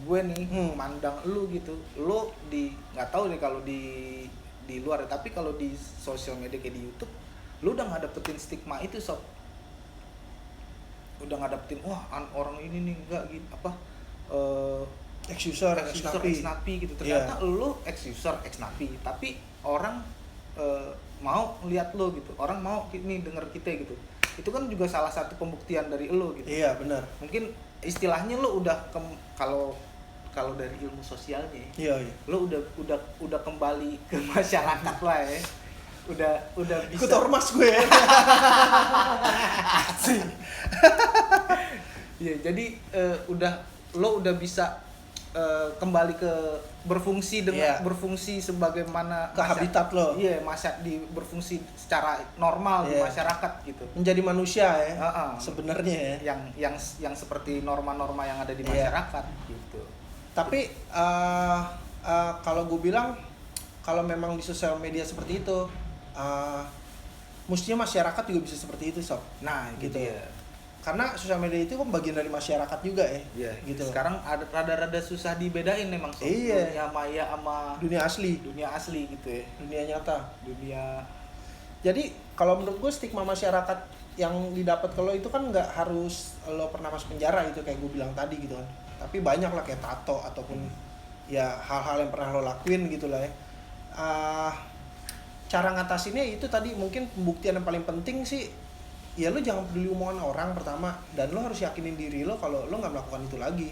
gue nih mandang lu gitu, lo nggak tahu deh kalau di luar, tapi kalau di sosial media kayak di YouTube, lu udah ngadepin stigma itu sob, udah ngadepin orang ini nih enggak gitu apa Ex-user, ex-napi gitu, ternyata lu ex-user, ex-napi, tapi orang mau lihat lo gitu, orang mau nih denger kita gitu, itu kan juga salah satu pembuktian dari lo gitu. Iya benar. Mungkin istilahnya lo udah kalau dari ilmu sosialnya, Iya. lo udah kembali ke masyarakat lah ya, udah bisa. Ikut ormas gue. Iya, jadi lo udah bisa kembali ke berfungsi dengan berfungsi sebagaimana ke habitat lo. Iya, berfungsi secara normal di masyarakat gitu. Menjadi manusia ya. Sebenarnya ya. Yang seperti norma-norma yang ada di masyarakat gitu. Tapi kalau gue bilang kalau memang di sosial media seperti itu, mestinya masyarakat juga bisa seperti itu sob. Nah gitu ya. Karena sosial media itu kan bagian dari masyarakat juga ya. Iya. Gitu. Sekarang ada rada-rada susah dibedain memang sob. Iya. Dunia maya sama dunia asli gitu ya. Dunia nyata. Dunia. Jadi kalau menurut gue stigma masyarakat yang didapat kalau itu kan nggak harus lo pernah masuk penjara gitu kayak gue bilang tadi gitu kan. Tapi banyak lah kayak tato ataupun ya hal-hal yang pernah lo lakuin gitu lah ya. Cara ngatasinnya itu tadi mungkin pembuktian yang paling penting sih. Ya lo jangan peduli omongan orang pertama, dan lo harus yakinin diri lo kalau lo nggak melakukan itu lagi.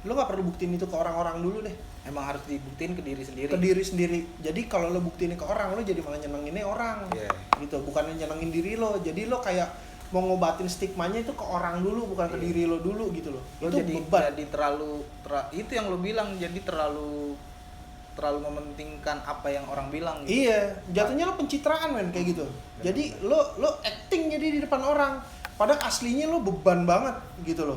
Lo nggak perlu buktiin itu ke orang-orang dulu deh. Emang harus dibuktiin ke diri sendiri. Ke diri sendiri. Jadi kalau lo buktiin ke orang, lo jadi malah nyenenginnya orang. Gitu, bukan nyenengin diri lo. Jadi lo kayak mau ngobatin stigmanya itu ke orang dulu, bukan ke diri lo dulu gitu loh. Lo itu jadi beban. Jadi itu yang lo bilang, jadi terlalu mementingkan apa yang orang bilang gitu. Iya, jatuhnya lo pencitraan men kayak gitu. Jadi lo acting jadi di depan orang. Padahal aslinya lo beban banget gitu loh.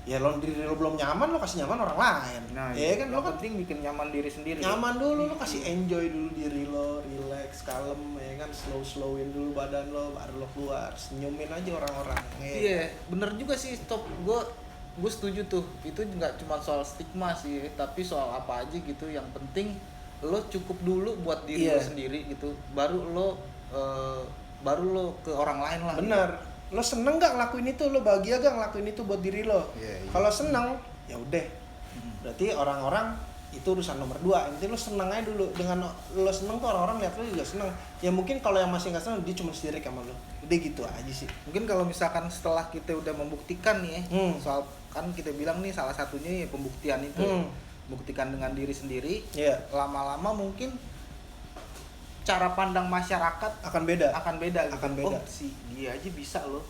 Ya lo diri lo belum nyaman, lo kasih nyaman orang lain. Nah, ya kan lo lo kan penting bikin nyaman diri sendiri. nyaman dulu, lo kasih enjoy dulu diri lo, relax, kalem ya kan, slowin dulu badan lo, baru lo keluar, senyumin aja orang-orang. Iya, bener juga sih, stop. Gue setuju tuh, itu nggak cuma soal stigma sih, tapi soal apa aja gitu. Yang penting lo cukup dulu buat diri lo sendiri gitu, baru lo ke orang lain lah. Bener, lo seneng nggak ngelakuin itu, lo bahagia gak ngelakuin itu buat diri lo. Kalau seneng, ya udah, berarti orang-orang itu urusan nomor 2. Nanti lo seneng aja dulu, dengan lo seneng tuh orang-orang lihat lo juga seneng. Ya mungkin kalau yang masih nggak seneng, dia cuma sirik sama lo. Udah gitu aja sih. Mungkin kalau misalkan setelah kita udah membuktikan nih soal, kan kita bilang nih salah satunya ya pembuktian itu, buktikan dengan diri sendiri. Lama-lama mungkin cara pandang masyarakat akan beda gitu. Oh si dia aja bisa loh.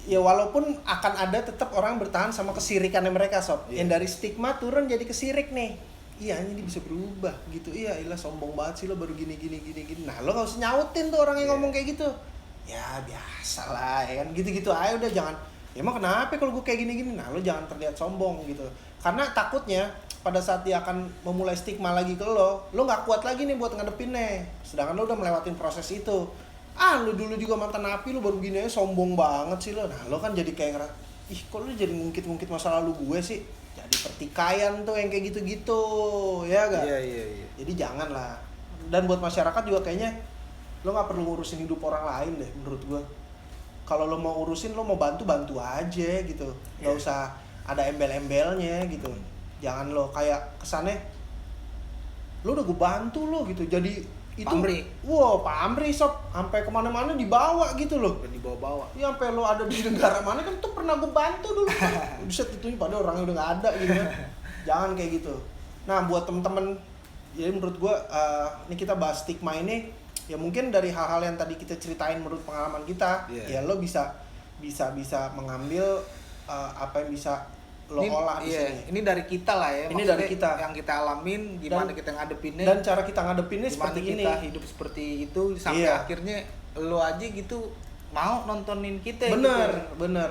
Ya walaupun akan ada tetap orang bertahan sama kesirikannya mereka sob. Yang dari stigma turun jadi kesirik nih. Iya ini bisa berubah gitu. Iya ilah sombong banget sih lo baru gini. Nah lo gak usah nyautin tuh orang yang ngomong kayak gitu. Ya biasa lah ya kan, gitu-gitu aja udah. Jangan ya emang kenapa kalau gue kayak gini. Nah lo jangan terlihat sombong gitu. Karena takutnya pada saat dia akan memulai stigma lagi ke lo gak kuat lagi nih buat ngadepinnya. Sedangkan lo udah melewatin proses itu. Lo dulu juga mantan napi, lo baru gini aja sombong banget sih lo. Nah lo kan jadi kayak ih kok lo jadi ngungkit-ngungkit masa lalu gue sih. Jadi pertikaian tuh yang kayak gitu-gitu, ya gak? Iya. Jadi jangan lah. Dan buat masyarakat juga kayaknya lo gak perlu ngurusin hidup orang lain deh menurut gue. Kalau lo mau urusin, lo mau bantu aja gitu. Gak usah ada embel-embelnya gitu. Jangan lo kayak kesannya lo udah gue bantu lo gitu, jadi itu pamrih. wow pamrih sob, sampai kemana-mana dibawa gitu loh. Udah dibawa-bawa. Ya sampai lo ada di negara mana kan tuh pernah gue bantu dulu. Bisa itu padahal orangnya udah nggak ada gitu kan. Jangan kayak gitu. Nah buat temen-temen, jadi menurut gue ini kita bahas stigma ini ya mungkin dari hal-hal yang tadi kita ceritain menurut pengalaman kita, ya lo bisa mengambil apa yang bisa lo olah di sini. Ini dari kita lah ya. Ini dari kita yang kita alamin, gimana kita ngadepinnya. Dan cara kita ngadepinnya gimana seperti ini. kita hidup seperti itu sampai akhirnya lo aja gitu mau nontonin kita. Bener, gitu. bener.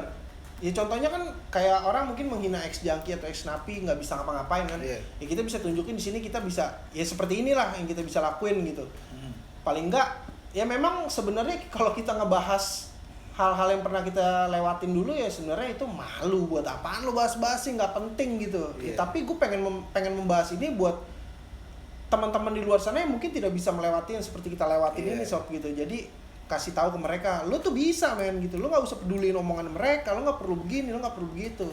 Ya contohnya kan kayak orang mungkin menghina ex jangki atau ex napi nggak bisa ngapa-ngapain kan. Ya kita bisa tunjukin di sini kita bisa ya seperti inilah yang kita bisa lakuin gitu. Paling enggak ya memang sebenarnya kalau kita ngebahas hal-hal yang pernah kita lewatin dulu ya sebenarnya itu malu, buat apaan lo bahas-bahas sih, nggak penting gitu. Ya, tapi gue pengen membahas ini buat teman-teman di luar sana yang mungkin tidak bisa melewati yang seperti kita lewatin ini sob gitu. Jadi kasih tahu ke mereka, lo tuh bisa men gitu, lo nggak usah peduliin omongan mereka, lo nggak perlu begini, lo nggak perlu begitu.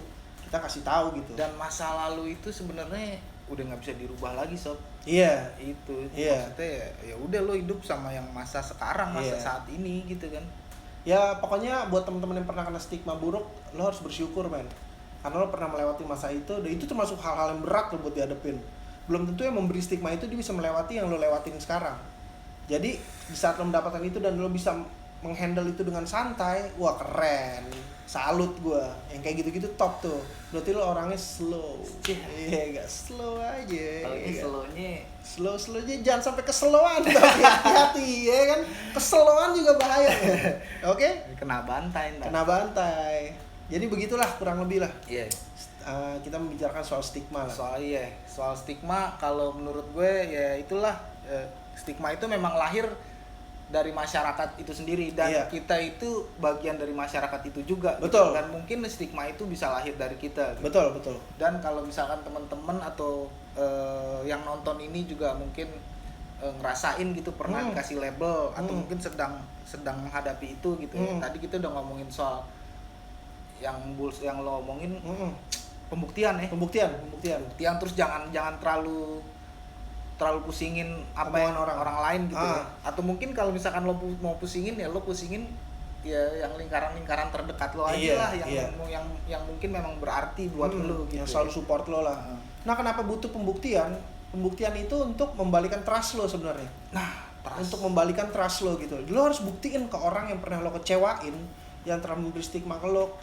Kita kasih tahu gitu. Dan masa lalu itu sebenarnya udah nggak bisa dirubah lagi sob. Iya. Itu maksudnya ya udah lo hidup sama yang masa sekarang, masa saat ini gitu kan. Ya pokoknya buat teman-teman yang pernah kena stigma buruk, lo harus bersyukur men, karena lo pernah melewati masa itu, dan itu termasuk hal-hal yang berat lo buat dihadapin. Belum tentu yang memberi stigma itu dia bisa melewati yang lo lewatin sekarang. Jadi di saat lo mendapatkan itu dan lo bisa menghandle itu dengan santai, wah keren, salut gue. Yang kayak gitu-gitu top tuh. Berarti lo orangnya slow. Iya, gak slow aja. Kalau ini slow aja, jangan sampai keseloan tapi hati-hati ya kan. Keseloan juga bahaya. Oke? Kena bantai. Kena bantai. Jadi begitulah kurang lebih lah. Iya. Kita membicarakan soal stigma lah. Soal stigma kalau menurut gue ya itulah stigma itu memang lahir dari masyarakat itu sendiri dan kita itu bagian dari masyarakat itu juga. Betul. Gitu. Dan mungkin stigma itu bisa lahir dari kita. Gitu. Betul. Dan kalau misalkan teman-teman atau yang nonton ini juga mungkin ngerasain gitu pernah dikasih label atau mungkin sedang menghadapi itu gitu. Tadi kita udah ngomongin soal yang lo omongin pembuktian ya. Pembuktian terus jangan terlalu pusingin apa yang orang lain gitu ya. Atau mungkin kalau misalkan lo mau pusingin ya lo pusingin ya yang lingkaran terdekat lo aja lah yang mungkin memang berarti buat lo gitu. Yang selalu support lo lah. Nah, kenapa butuh pembuktian? Pembuktian itu untuk membalikan trust lo sebenarnya. Untuk membalikan trust lo gitu. Lo harus buktiin ke orang yang pernah lo kecewain, yang telah memberi stigma ke lo,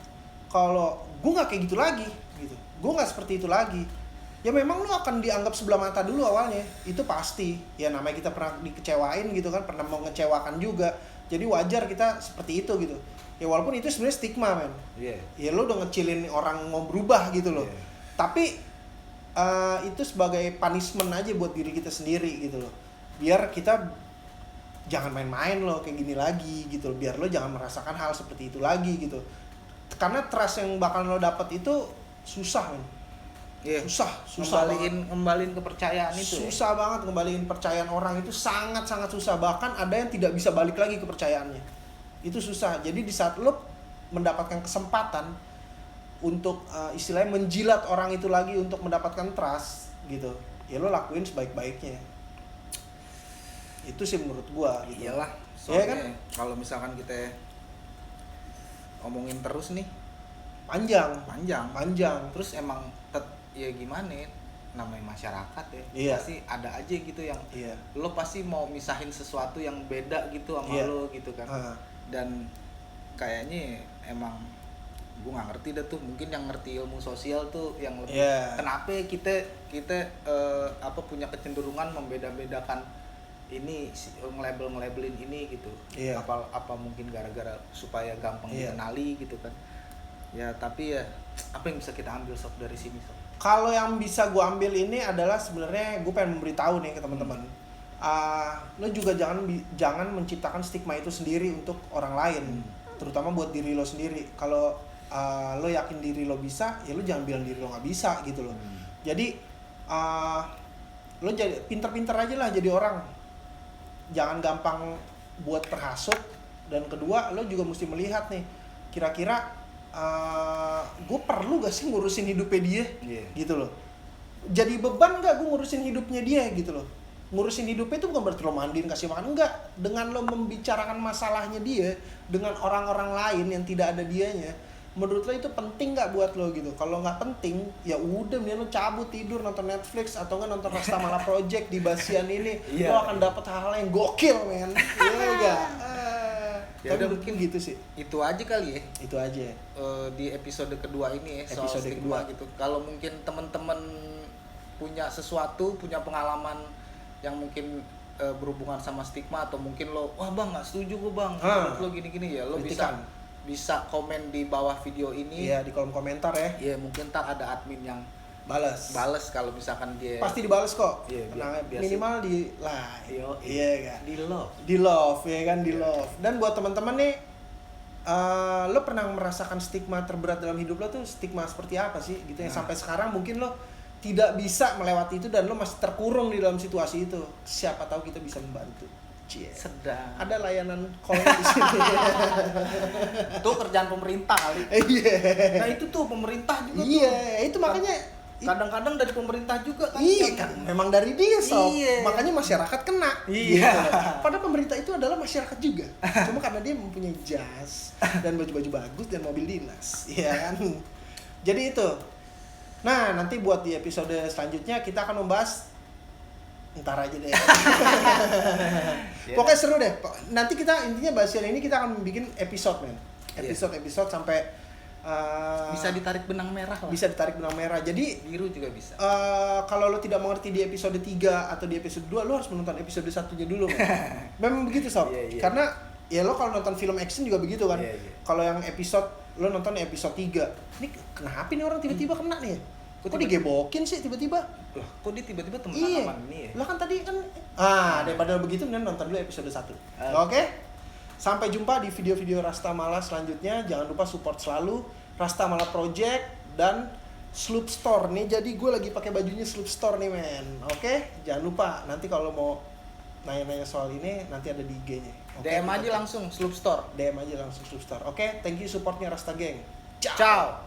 kalau gue nggak kayak gitu lagi gitu. Gue nggak seperti itu lagi. Ya memang lo akan dianggap sebelah mata dulu awalnya, itu pasti. Ya namanya kita pernah dikecewain gitu kan, pernah mau ngecewakan juga. Jadi wajar kita seperti itu gitu. Ya walaupun itu sebenarnya stigma men. Ya lo udah ngecilin orang mau berubah gitu loh. Tapi itu sebagai punishment aja buat diri kita sendiri gitu loh. Biar kita jangan main-main lo kayak gini lagi gitu loh. Biar lo jangan merasakan hal seperti itu lagi gitu. Karena trust yang bakal lo dapet itu susah men. Susah ngembaliin kepercayaan itu. Susah banget ngembaliin kepercayaan orang itu, sangat susah. Bahkan ada yang tidak bisa balik lagi kepercayaannya. Itu susah. Jadi di saat lo mendapatkan kesempatan untuk istilahnya menjilat orang itu lagi untuk mendapatkan trust gitu, ya lo lakuin sebaik-baiknya. Itu sih menurut gua gitu. Iyalah, soalnya kan kalau misalkan kita ngomongin terus nih panjang. Terus emang ya gimana ya, namanya masyarakat ya, pasti ada aja gitu yang lo pasti mau misahin sesuatu yang beda gitu sama lo gitu kan. Dan kayaknya emang gue nggak ngerti dah tuh, mungkin yang ngerti ilmu sosial tuh yang lebih kenapa kita punya kecenderungan membeda-bedakan ini, ngelabelin ini gitu. Apa mungkin gara-gara supaya gampang dikenali gitu kan. Ya tapi ya apa yang bisa kita ambil sob dari sini sob? Kalau yang bisa gue ambil ini adalah sebenarnya gue pengen memberitahu nih ke teman-teman. Lo juga jangan menciptakan stigma itu sendiri untuk orang lain, terutama buat diri lo sendiri. Kalau lo yakin diri lo bisa, ya lo jangan bilang diri lo nggak bisa gitu loh. Jadi lo jadi pinter-pinter aja lah jadi orang. Jangan gampang buat terhasut. Dan kedua, lo juga mesti melihat nih, kira-kira gue perlu gak sih ngurusin hidupnya dia gitu loh. Jadi beban gak gue ngurusin hidupnya dia gitu loh. ngurusin hidupnya itu bukan berarti lo mandiin, kasih makan, enggak. Dengan lo membicarakan masalahnya dia dengan orang-orang lain yang tidak ada dianya, menurut lo itu penting nggak buat lo gitu? Kalau nggak penting, ya udah mending lo cabut tidur nonton Netflix atau nggak nonton Rasta Mala Project di Basian ini. Iya. Lo akan dapat hal-hal yang gokil, men. Iya enggak? Ya Tapi udah, mungkin gitu sih. Itu aja kali ya. Itu aja. Di episode kedua ini ya, soal Episode stigma kedua. gitu. Kalau mungkin teman-teman punya sesuatu, punya pengalaman yang mungkin berhubungan sama stigma, atau mungkin lo, wah bang nggak setuju gue bang, menurut lo gini-gini, ya lo Kritikan. bisa komen di bawah video ini. Iya, di kolom komentar ya. Ya mungkin ntar ada admin yang Bales. kalau misalkan dia Pasti dibales kok. Iya, Tenang, biar minimal di like. Yo, Iya kan. di love. Di love ya kan, di Iya. love. Dan buat teman-teman nih, lo pernah merasakan stigma terberat dalam hidup lo tuh stigma seperti apa sih gitu yang Nah. sampai sekarang mungkin lo tidak bisa melewati itu dan lo masih terkurung di dalam situasi itu. Siapa tahu kita bisa membantu. Cie. Sedang. Ada layanan call di sini. Itu kerjaan pemerintah kali. Iya. Nah itu tuh pemerintah juga tuh. Iya, itu makanya Kadang-kadang dari pemerintah juga kan. iya yang- kan, memang dari dia sob. Iya. Makanya masyarakat kena. Iya. Gitu. Padahal pemerintah itu adalah masyarakat juga. Cuma karena dia mempunyai jas dan baju-baju bagus dan mobil dinas, iya kan. Jadi itu. Nah, nanti buat di episode selanjutnya kita akan membahas, ntar aja deh. Pokoknya seru deh. Nanti kita intinya bahas yang ini, kita akan bikin episode, men. Episode sampai Bisa ditarik benang merah lah. bisa ditarik benang merah. Jadi Biru juga bisa. kalau lo tidak mengerti di episode 3 atau di episode 2, lo harus menonton episode 1-nya dulu, men. Memang begitu, Sob. Iya, iya. Karena ya lo kalau nonton film action juga begitu kan. Iya, iya. Kalau yang episode lo nonton episode 3. Ini kenapa nih orang tiba-tiba kena nih? Kok digebokin sih tiba-tiba? Loh, kok dia tiba-tiba temen Iya. tanaman ini ya? Lah kan tadi kan daripada begitu mending nonton dulu episode 1. Oke? Sampai jumpa di video-video Rasta Mala selanjutnya. Jangan lupa support selalu Rasta Mala Project dan Sloop Store nih. Jadi gue lagi pakai bajunya Sloop Store nih, men. Oke? Jangan lupa nanti kalau mau nanya-nanya soal ini nanti ada di IG-nya. Oke? DM aja langsung Sloop Store. DM aja langsung Sloop Store. Oke? Thank you supportnya Rasta Gang. Ciao.